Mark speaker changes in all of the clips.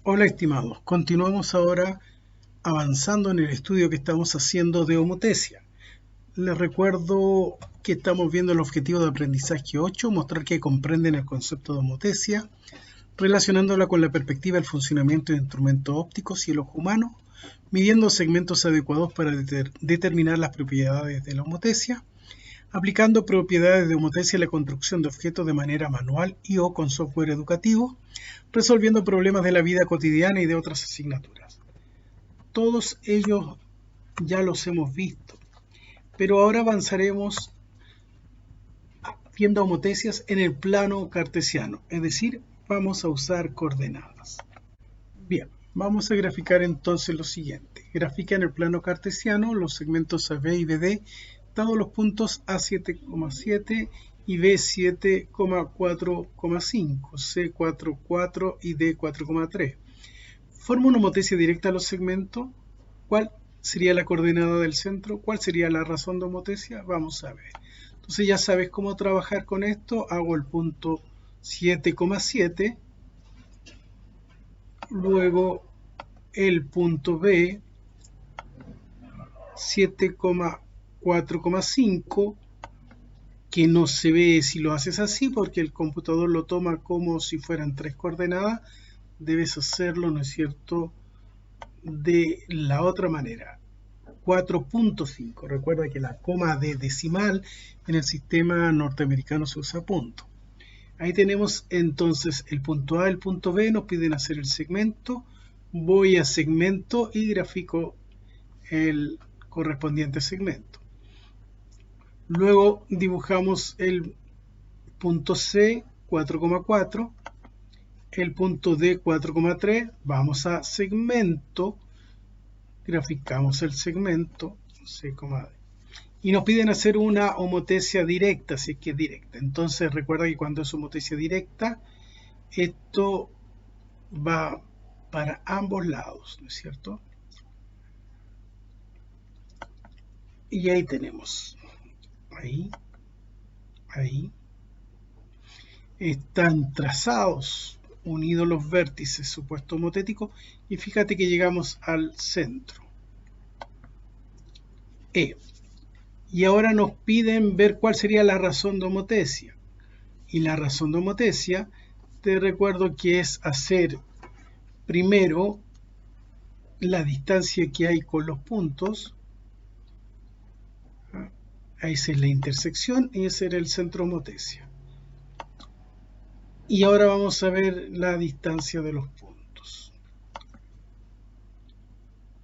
Speaker 1: Hola estimados, continuamos ahora avanzando en el estudio que estamos haciendo de homotesia. Les recuerdo que estamos viendo el objetivo de aprendizaje 8, mostrar que comprenden el concepto de homotesia, relacionándola con la perspectiva del funcionamiento de instrumentos ópticos y el ojo humano, midiendo segmentos adecuados para determinar las propiedades de la homotesia, aplicando propiedades de homotesia a la construcción de objetos de manera manual y o con software educativo, resolviendo problemas de la vida cotidiana y de otras asignaturas. Todos ellos ya los hemos visto, pero ahora avanzaremos viendo homotesias en el plano cartesiano, es decir, vamos a usar coordenadas. Bien, vamos a graficar entonces lo siguiente. Grafica en el plano cartesiano los segmentos AB y BD, dados los puntos A7,7 y B7,4,5, C4,4 y D4,3. Forma una homotesia directa a los segmentos. ¿Cuál sería la coordenada del centro? ¿Cuál sería la razón de homotesia? Vamos a ver. Entonces ya sabes cómo trabajar con esto. Hago el punto 7,7, luego el punto B 7,4,5, que no se ve si lo haces así porque el computador lo toma como si fueran tres coordenadas. Debes hacerlo, ¿no es cierto?, de la otra manera. 4.5. Recuerda que la coma de decimal en el sistema norteamericano se usa punto. Ahí tenemos entonces el punto A, el punto B, nos piden hacer el segmento. Voy a segmento y grafico el correspondiente segmento. Luego dibujamos el punto C, 4,4, el punto D, 4,3. Vamos a segmento, graficamos el segmento, C, D. Y nos piden hacer una homotesia directa, si es que es directa. Entonces recuerda que cuando es homotesia directa, esto va para ambos lados, ¿no es cierto? Y ahí tenemos, ahí, están trazados, unidos los vértices supuesto homotético, y fíjate que llegamos al centro, E. Y ahora nos piden ver cuál sería la razón de homotesia. Y la razón de homotesia, te recuerdo que es hacer primero la distancia que hay con los puntos. Esa es la intersección y ese era el centro de homotesia. Y ahora vamos a ver la distancia de los puntos.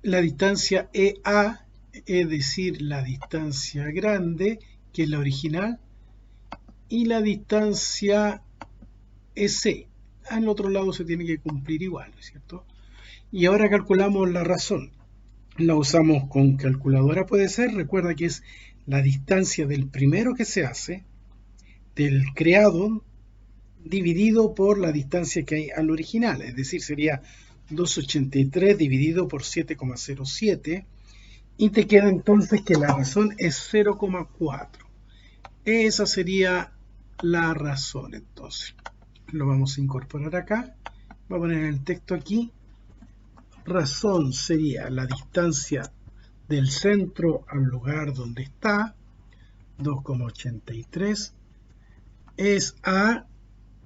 Speaker 1: La distancia EA, es decir, la distancia grande, que es la original, y la distancia EC. Al otro lado se tiene que cumplir igual, ¿no es cierto? Y ahora calculamos la razón. La usamos con calculadora, puede ser. Recuerda que es la distancia del primero que se hace, del creado, dividido por la distancia que hay al original. Es decir, sería 283 dividido por 7,07. Y te queda entonces que la razón es 0,4. Esa sería la razón entonces. Lo vamos a incorporar acá. Voy a poner el texto aquí. Razón sería la distancia del centro al lugar donde está, 2,83, es a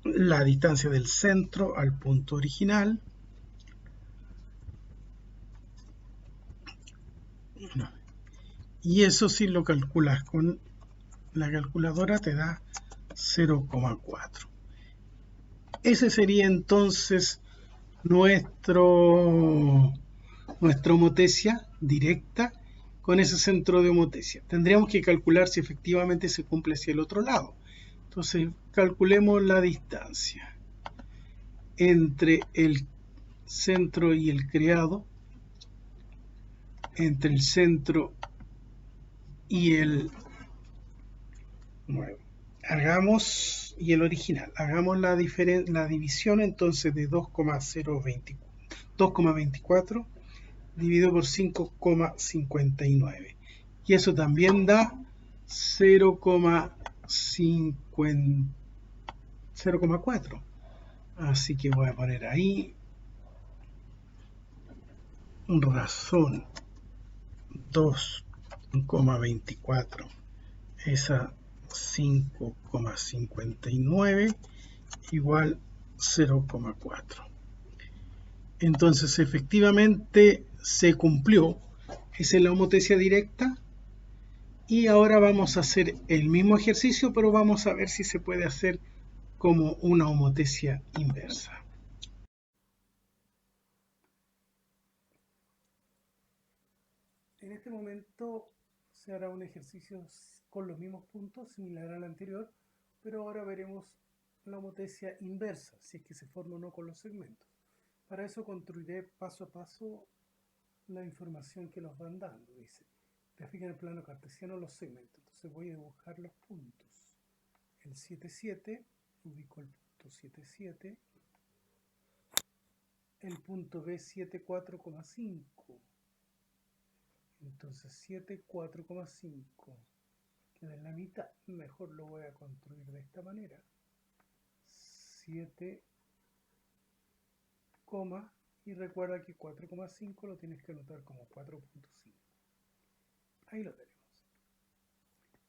Speaker 1: la distancia del centro al punto original, y eso si lo calculas con la calculadora te da 0,4. Ese sería entonces nuestra homotesia directa con ese centro de homotesia. Tendríamos que calcular si efectivamente se cumple hacia el otro lado. Entonces calculemos la distancia entre el centro y el creado, entre el centro y el nuevo. Y el original. Hagamos la división entonces de 2,24 dividido por 5,59. Y eso también da 0,4. Así que voy a poner ahí razón 2,24 esa 5,59 igual 0,4. Entonces efectivamente se cumplió. Esa es la homotesia directa. Y ahora vamos a hacer el mismo ejercicio, pero vamos a ver si se puede hacer como una homotesia inversa. En este momento se hará un ejercicio con los mismos puntos, similar al anterior, pero ahora veremos la homotesia inversa, si es que se forma o no con los segmentos. Para eso construiré paso a paso la información que nos van dando. Dice, grafica en el plano cartesiano los segmentos. Entonces voy a dibujar los puntos. El 7,7, ubico el punto 7,7. El punto B 7,4,5. Entonces 7,4,5 queda en la mitad. Mejor lo voy a construir de esta manera. 7, y recuerda que 4,5 lo tienes que anotar como 4,5. Ahí lo tenemos.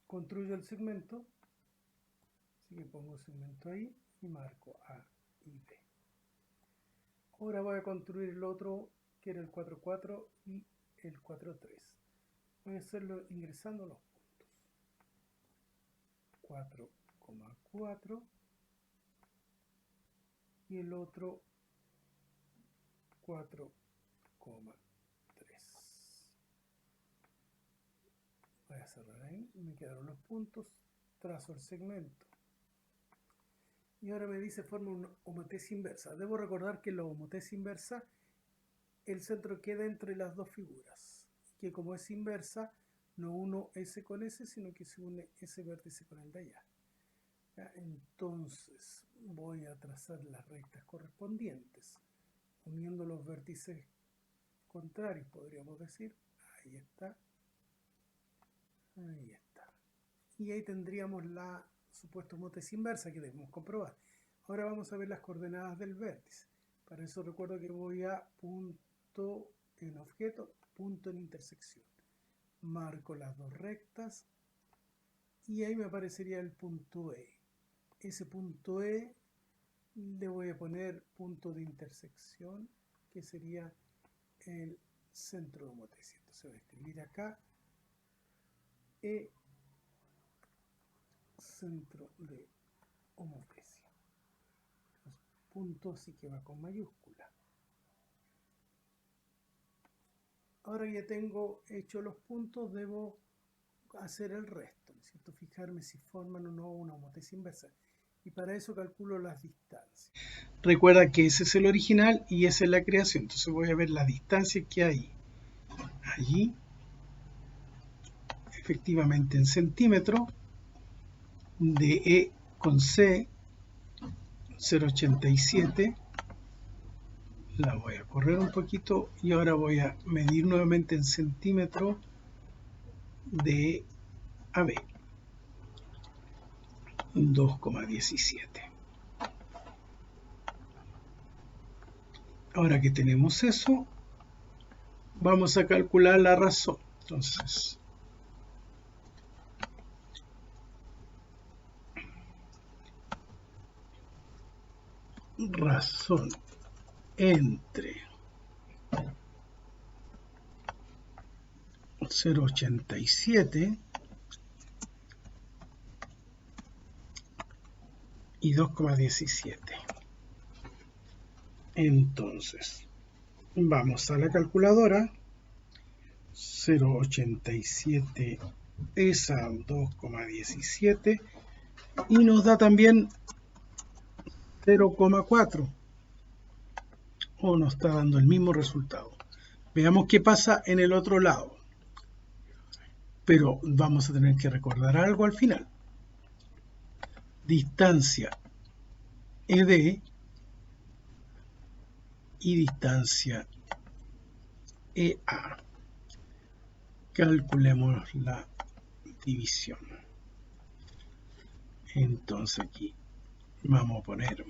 Speaker 1: Construyo el segmento, así que pongo segmento ahí y marco A y B. Ahora voy a construir el otro, que era el 4,4 y el 4,3. Voy a hacerlo ingresando los puntos. 4,4 y el otro 4,3. Voy a cerrar ahí, me quedaron los puntos, trazo el segmento. Y ahora me dice forma una homotesia inversa. Debo recordar que la homotesia inversa, el centro queda entre las dos figuras. Que como es inversa, no uno S con S, sino que se une ese vértice con el de allá. ¿Ya? Entonces voy a trazar las rectas correspondientes, uniendo los vértices contrarios, podríamos decir. Ahí está. Ahí está. Y ahí tendríamos la supuesta homotesia inversa que debemos comprobar. Ahora vamos a ver las coordenadas del vértice. Para eso recuerdo que voy a punto en objeto, punto en intersección. Marco las dos rectas y ahí me aparecería el punto E. Ese punto E le voy a poner punto de intersección, que sería el centro de homotesia. Entonces voy a escribir acá E, centro de homotesia. Los puntos sí que va con mayúscula. Ahora ya tengo hecho los puntos, debo hacer el resto, ¿no es cierto? Fijarme si forman o no una homotesia inversa. Y para eso calculo las distancias. Recuerda que ese es el original y esa es la creación. Entonces voy a ver la distancia que hay allí. Efectivamente en centímetros, de E con C, 0,87. La voy a correr un poquito y ahora voy a medir nuevamente en centímetros de E a B. 2,17. Ahora que tenemos eso, vamos a calcular la razón. Entonces, razón entre 0,87 y 2,17. Entonces, vamos a la calculadora. 0,87 esa 2,17 y nos da también 0,4, o nos está dando el mismo resultado. Veamos qué pasa en el otro lado, pero vamos a tener que recordar algo al final. Distancia ED y distancia EA. Calculemos la división. Entonces aquí vamos a poner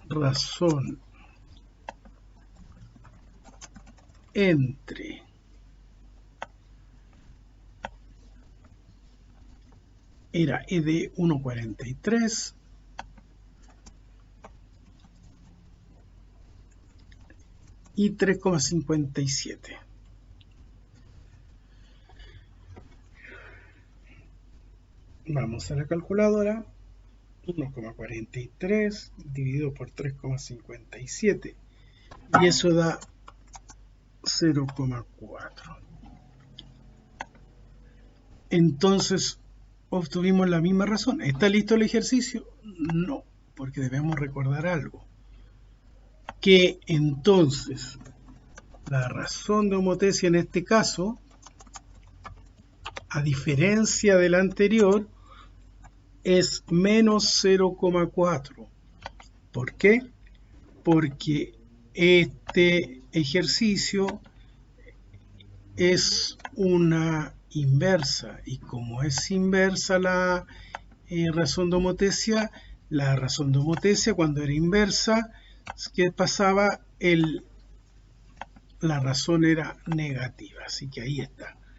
Speaker 1: razón entre era E de 1,43 y 3,57. Vamos a la calculadora. 1,43 dividido por 3,57 y eso da 0,4. Entonces obtuvimos la misma razón. ¿Está listo el ejercicio? No, porque debemos recordar algo. Que entonces la razón de homotesia en este caso, a diferencia de la anterior, es menos 0,4. ¿Por qué? Porque este ejercicio es una inversa y como es inversa la razón de homotesia, la razón de homotesia cuando era inversa, ¿qué pasaba? La razón era negativa, así que ahí está.